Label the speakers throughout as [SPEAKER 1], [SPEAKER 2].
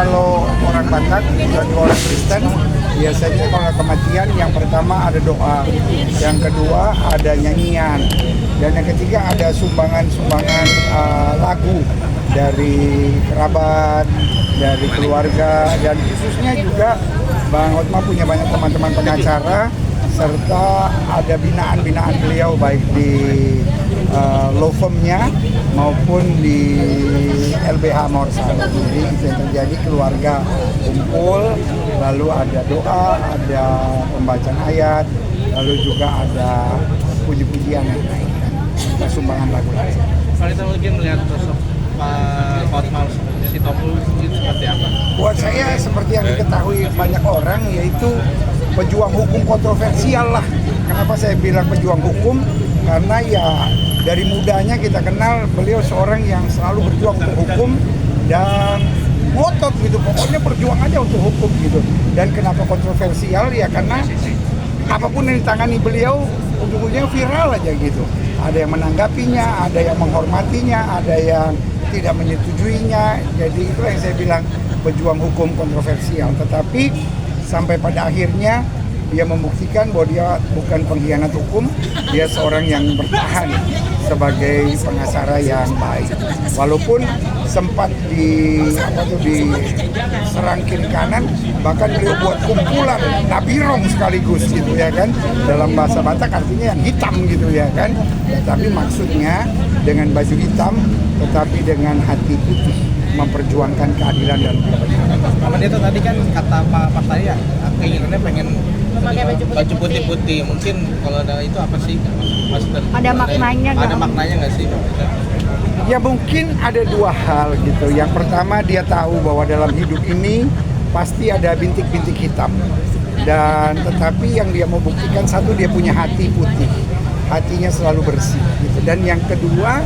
[SPEAKER 1] kalau orang Batak dan orang Kristen biasanya kalau kematian yang pertama ada doa, yang kedua ada nyanyian, dan yang ketiga ada sumbangan lagu dari kerabat, dari keluarga, dan khususnya juga Bang Hotma punya banyak teman-teman pengacara, serta ada binaan-binaan beliau baik di law firm-nya maupun di LBH Morsal. Jadi itu yang terjadi, keluarga kumpul, lalu ada doa, ada pembacaan ayat, lalu juga ada puji-pujian yang dinaikkan, sumbangan lagu-lagu.
[SPEAKER 2] Kalau kita lagi melihat sosok Pak Hotma Sitompul itu seperti apa?
[SPEAKER 1] Buat saya seperti yang diketahui banyak orang, yaitu pejuang hukum kontroversial lah. Kenapa saya bilang pejuang hukum? Karena ya dari mudanya kita kenal beliau seorang yang selalu berjuang untuk hukum dan ngotot gitu, pokoknya berjuang aja untuk hukum gitu. Dan kenapa kontroversial? Ya karena apapun yang ditangani beliau ujung-ujungnya viral aja gitu. Ada yang menanggapinya, ada yang menghormatinya, ada yang tidak menyetujuinya. Jadi itu yang saya bilang pejuang hukum kontroversial. Tetapi sampai pada akhirnya dia membuktikan bahwa dia bukan pengkhianat hukum, dia seorang yang bertahan sebagai pengacara yang baik. Walaupun sempat diserang kiri kanan, bahkan beliau buat kumpulan nabirong sekaligus gitu ya kan, dalam bahasa Batak artinya yang hitam gitu ya kan, tetapi maksudnya dengan baju hitam tetapi dengan hati putih memperjuangkan keadilan dan kebenaran.
[SPEAKER 2] Sama dia tuh tadi kan kata Pak saya keinginannya pengen memakai baju putih-putih. Mungkin kalau ada itu apa sih maksudnya?
[SPEAKER 3] Ada maknanya nggak?
[SPEAKER 2] Ada maknanya nggak sih?
[SPEAKER 1] Ya mungkin ada dua hal gitu. Yang pertama dia tahu bahwa dalam hidup ini pasti ada bintik-bintik hitam. Dan tetapi yang dia mau buktikan, satu, dia punya hati putih. Hatinya selalu bersih gitu. Dan yang kedua,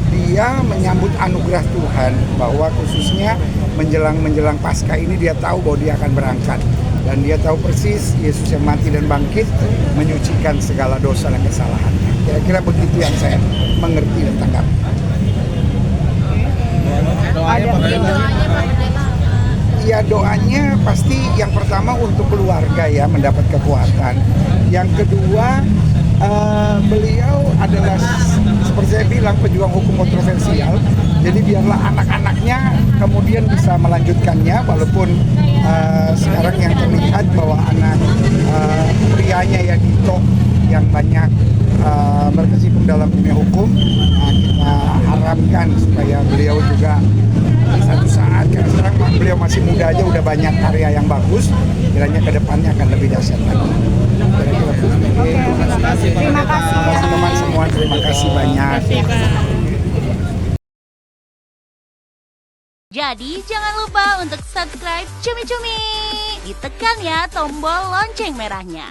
[SPEAKER 1] dia menyambut anugerah Tuhan bahwa khususnya menjelang Paskah ini dia tahu bahwa dia akan berangkat. Dan dia tahu persis Yesus yang mati dan bangkit menyucikan segala dosa dan kesalahannya. Kira-kira begitu yang saya mengerti dan tanggapi. Ya doanya pasti yang pertama untuk keluarga ya, mendapat kekuatan. Yang kedua beliau adalah seperti saya bilang pejuang hukum kontroversial. Jadi biarlah anak-anaknya kemudian bisa melanjutkannya, walaupun sekarang yang terlihat bahwa anak prianya ya Dito yang banyak berkecimpung dalam dunia hukum. Nah, kita harapkan supaya beliau juga satu saat, karena sekarang beliau masih muda aja udah banyak karya yang bagus, kiranya ke depannya akan lebih dahsyat lagi.
[SPEAKER 3] Terima kasih
[SPEAKER 1] teman-teman semua, terima kasih banyak.
[SPEAKER 4] Jadi jangan lupa untuk subscribe Cumi Cumi. Ditekan ya tombol lonceng merahnya.